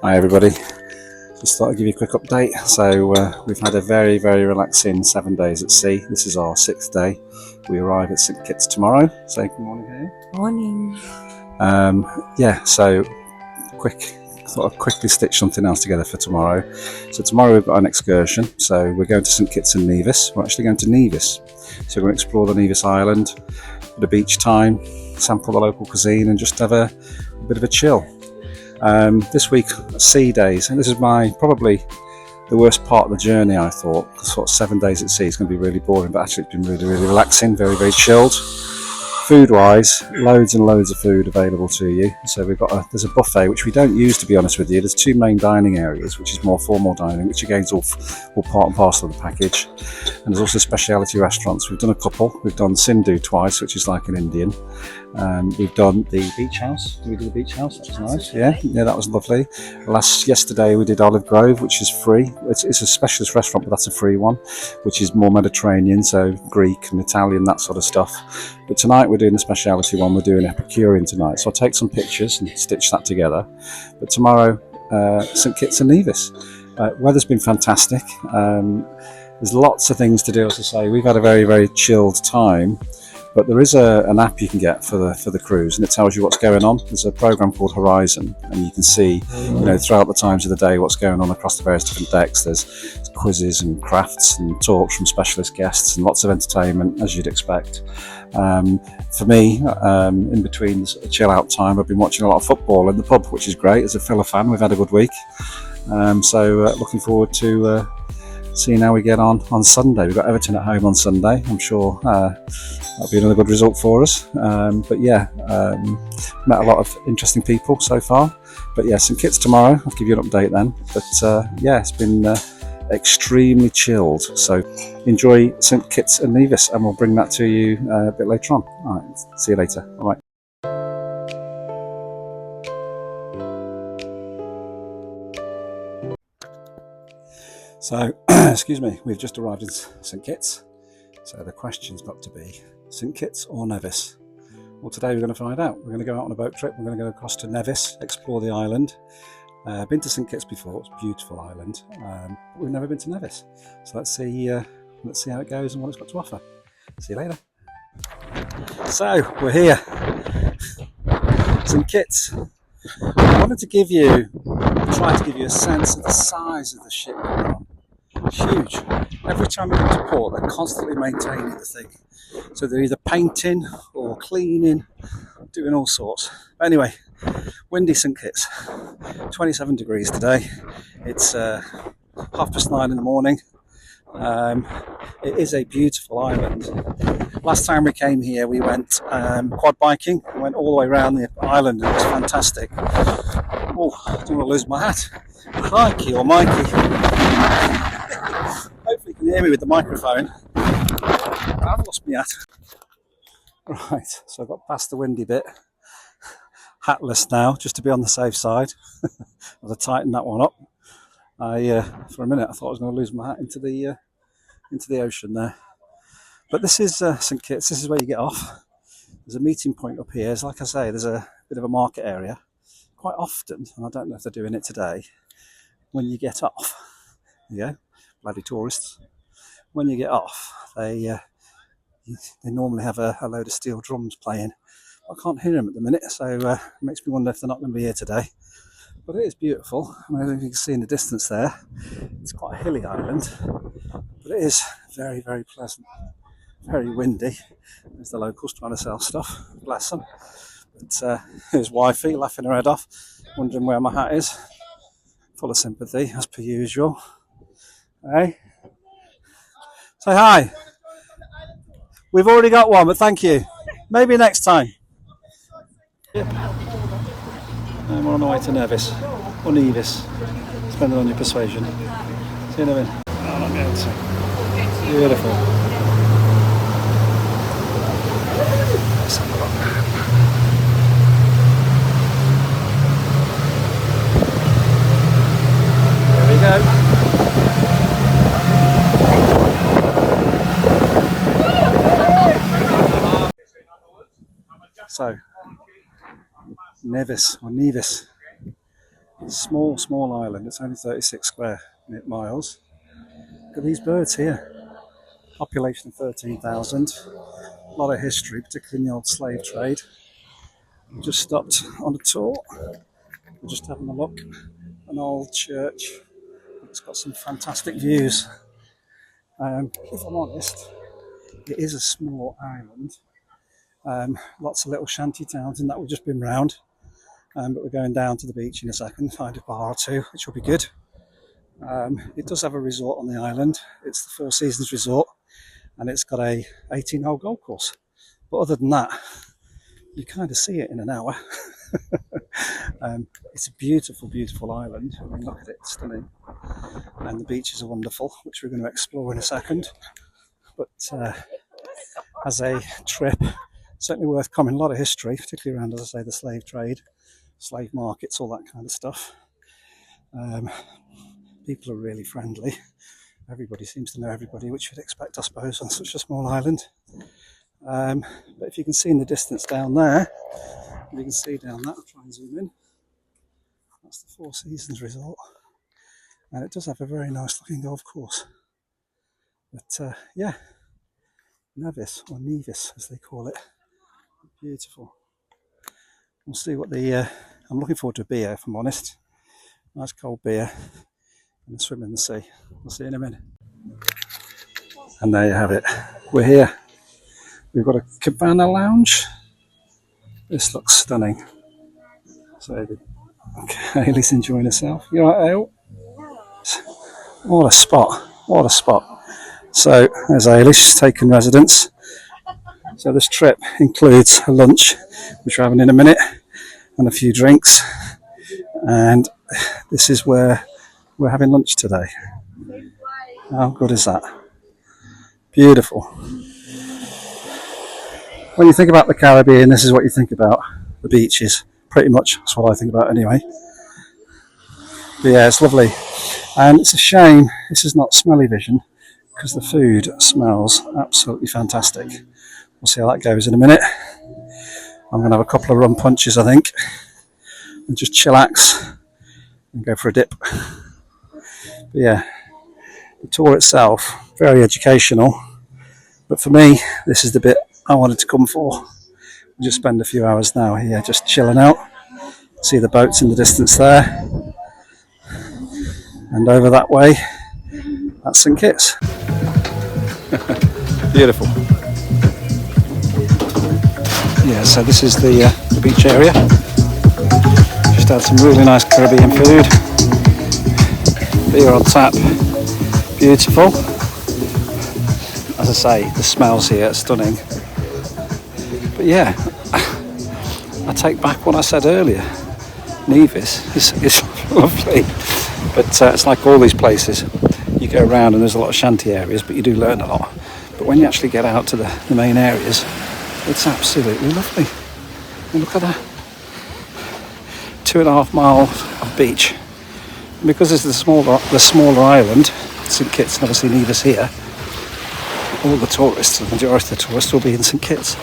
Hi everybody, just thought I'd give you a quick update. So we've had a very relaxing 7 days at sea. This is our 6th day. We arrive at St Kitts tomorrow. Say good morning here. Morning. So thought I'd quickly stitch something else together for tomorrow. So tomorrow we've got an excursion. So we're going to St Kitts and Nevis. We're actually going to Nevis. So we're going to explore the Nevis island, bit of beach time, sample the local cuisine and just have a bit of a chill. This week, sea days, and this is probably the worst part of the journey. I thought 7 days at sea is going to be really boring, but actually it's been really relaxing, very chilled. Food-wise, loads and loads of food available to you. So there's a buffet which we don't use, to be honest with you. There's 2 main dining areas, which is more formal dining, which again is all part and parcel of the package. And there's also specialty restaurants. We've done a couple. We've done Sindhu twice, which is like an Indian. We've done the beach house. Did we do the beach house? That was nice. Yeah, that was lovely. Yesterday we did Olive Grove, which is free. It's a specialist restaurant, but that's a free one, which is more Mediterranean, so Greek and Italian, that sort of stuff. But tonight we're doing the specialty one. We're doing Epicurean tonight, so I'll take some pictures and stitch that together. But tomorrow, St Kitts and Nevis. Weather's been fantastic. There's lots of things to do, as I say. We've had a very chilled time. But there is an app you can get for the cruise, and it tells you what's going on. There's a program called Horizon, and you can see, throughout the times of the day, what's going on across the various different decks. There's quizzes and crafts and talks from specialist guests, and lots of entertainment, as you'd expect. For me, in between the chill out time, I've been watching a lot of football in the pub, which is great. As a Villa fan, we've had a good week. Looking forward to seeing how we get on Sunday. We've got Everton at home on Sunday. I'm sure that'll be another good result for us. Met a lot of interesting people so far. But yeah, St Kitts tomorrow. I'll give you an update then. But it's been extremely chilled. So enjoy St Kitts and Nevis, and we'll bring that to you a bit later on. All right, see you later. All right. So, excuse me, we've just arrived in St Kitts. So the question's got to be St Kitts or Nevis. Well, today we're going to find out. We're going to go out on a boat trip. We're going to go across to Nevis, explore the island. Been to St Kitts before. It's a beautiful island. But we've never been to Nevis. So let's see how it goes and what it's got to offer. See you later. So we're here, St Kitts. I wanted to try to give you a sense of the size of the ship we're on. It's huge. Every time we come to port, they're constantly maintaining the thing. So they're either painting or cleaning, doing all sorts. But anyway, windy St Kitts. 27 degrees today. It's 9:30 in the morning. It is a beautiful island. Last time we came here, we went quad biking. We went all the way around the island, and it was fantastic. Oh, I don't want to lose my hat. Crikey or Mikey. Hopefully you can hear me with the microphone. I've lost my hat. Right, so I've got past the windy bit. Hatless now, just to be on the safe side. I've got to tighten that one up. For a minute I thought I was going to lose my hat into the ocean there. But this is St Kitts. This is where you get off. There's a meeting point up here. So like I say, there's a bit of a market area. Quite often, and I don't know if they're doing it today, when you get off, bloody tourists. When you get off, they normally have a load of steel drums playing. I can't hear them at the minute, so it makes me wonder if they're not going to be here today. But it is beautiful. I mean, you can see in the distance there, it's quite a hilly island, but it is very pleasant. Very windy. There's the locals trying to sell stuff. Bless them. But here's wifey laughing her head off, wondering where my hat is. Full of sympathy, as per usual. Hey? Say hi. We've already got one, but thank you. Maybe next time. Yep. And we're on the way to Nevis. Or Nevis. Depending on your persuasion. See you in a minute. Oh, not going to. Beautiful. Let's have a look. There we go. So, Nevis or Nevis. Small island. It's only 36 square miles. Look at these birds here. Population of 13,000. A lot of history, particularly in the old slave trade. We just stopped on a tour. We're just having a look. An old church. It's got some fantastic views. If I'm honest, it is a small island. Lots of little shanty towns and that we've just been round. But we're going down to the beach in a second, find a bar or two, which will be good. It does have a resort on the island. It's the Four Seasons Resort, and it's got a 18-hole golf course. But other than that, you kind of see it in an hour. It's a beautiful, beautiful island. I mean, look at it, it's stunning. And the beaches are wonderful, which we're going to explore in a second. But as a trip, certainly worth coming. A lot of history, particularly around, as I say, the slave trade, slave markets, all that kind of stuff. People are really friendly. Everybody seems to know everybody, which you'd expect, I suppose, on such a small island. But if you can see in the distance down there, you can see down that, I'll try and zoom in. That's the Four Seasons Resort. And it does have a very nice looking golf course. But yeah, Nevis, or Nevis as they call it. Beautiful. We'll see what I'm looking forward to a beer, if I'm honest. Nice cold beer and a swim in the sea. We'll see you in a minute. And there you have it. We're here. We've got a cabana lounge. This looks stunning. So, Hayley's enjoying herself. You alright, Ale? What a spot. What a spot. So, there's Hayley. She's taken residence. So this trip includes a lunch, which we're having in a minute, and a few drinks. And this is where we're having lunch today. How good is that? Beautiful. When you think about the Caribbean, this is what you think about. The beaches. Pretty much, that's what I think about anyway. But yeah, it's lovely. And it's a shame this is not smelly vision, because the food smells absolutely fantastic. We'll see how that goes in a minute. I'm going to have a couple of rum punches, I think, and just chillax and go for a dip. But yeah, the tour itself, very educational. But for me, this is the bit I wanted to come for. We'll just spend a few hours now here, just chilling out. See the boats in the distance there. And over that way, that's St Kitts. Beautiful. Yeah, so this is the beach area. Just had some really nice Caribbean food. Beer on tap. Beautiful. As I say, the smells here are stunning. But yeah, I take back what I said earlier. Nevis is lovely. But it's like all these places. You go around and there's a lot of shanty areas, but you do learn a lot. But when you actually get out to the main areas, it's absolutely lovely. And look at that. 2.5 miles of beach. And because it's the smaller island, St Kitts and obviously Nevis here, all the tourists, the majority of the tourists will be in St Kitts.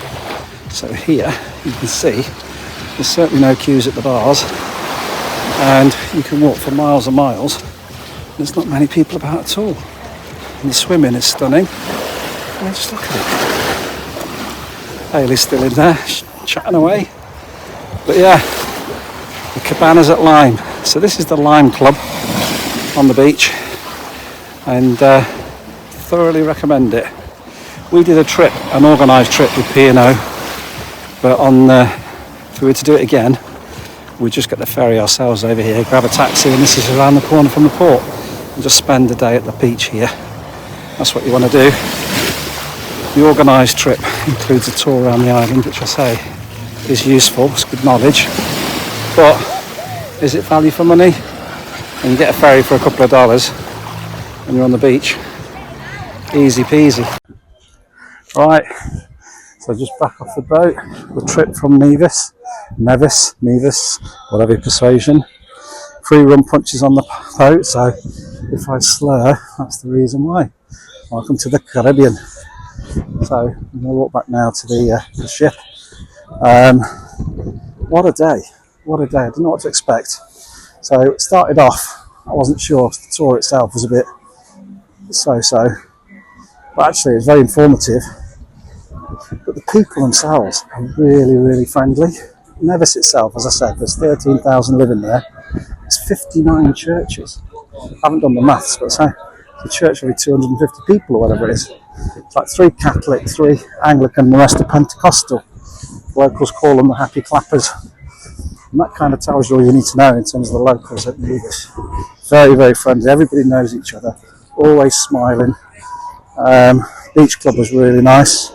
So here, you can see, there's certainly no queues at the bars. And you can walk for miles and miles. There's not many people about at all. And the swimming is stunning. I mean, just look at it. Hayley's still in there, chatting away. But yeah, the cabanas at Lime. So this is the Lime Club on the beach, and thoroughly recommend it. We did a trip, an organised trip with P&O, but if we were to do it again, we'd just get the ferry ourselves over here, grab a taxi, and this is around the corner from the port, and just spend the day at the beach here. That's what you want to do. The organised trip includes a tour around the island, which I say is useful, it's good knowledge. But is it value for money? And you get a ferry for a couple of dollars and you're on the beach. Easy peasy. Right, so just back off the boat. The trip from Nevis, whatever your persuasion. 3 rum punches on the boat, so if I slur, that's the reason why. Welcome to the Caribbean. So I'm going to walk back now to the ship. What a day. What a day. I didn't know what to expect. So it started off, I wasn't sure, the tour itself was a bit so-so, but actually it was very informative. But the people themselves are really, really friendly. Nevis itself, as I said, there's 13,000 living there. There's 59 churches. I haven't done the maths, but say the church every 250 people or whatever it is. It's like 3 Catholic, 3 Anglican, and the rest are Pentecostal. Locals call them the Happy Clappers. And that kind of tells you all you need to know in terms of the locals at Nevis. Very, very friendly. Everybody knows each other. Always smiling. Beach club was really nice.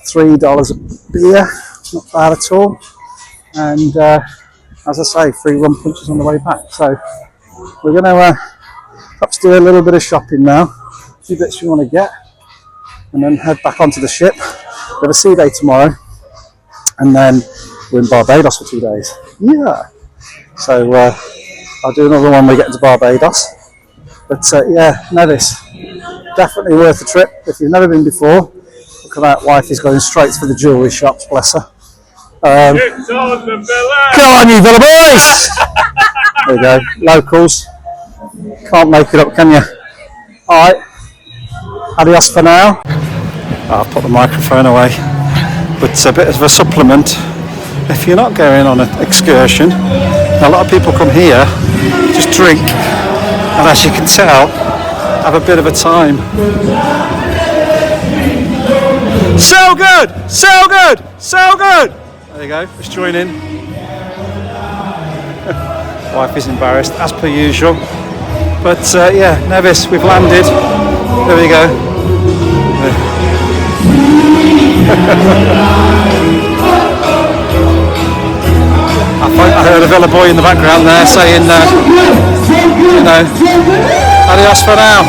$3 a beer, not bad at all. And as I say, free rum punches on the way back. So we're going to perhaps do a little bit of shopping now. A few bits we want to get, and then head back onto the ship. We have a sea day tomorrow, and then we're in Barbados for 2 days. Yeah. So I'll do another one when we get to Barbados. But yeah, Nevis, definitely worth the trip. If you've never been before, look at that wife is going straight for the jewellery shops, bless her. Come on, you Villa boys! There you go, locals. Can't make it up, can you? Alright, adios for now. I'll put the microphone away. But a bit of a supplement. If you're not going on an excursion, a lot of people come here, just drink, and as you can tell, have a bit of a time. So good! So good! So good! There you go, just join in. Wife is embarrassed, as per usual. But yeah, Nevis, we've landed. There we go. I heard a Villa boy in the background there saying, you know, adios for now.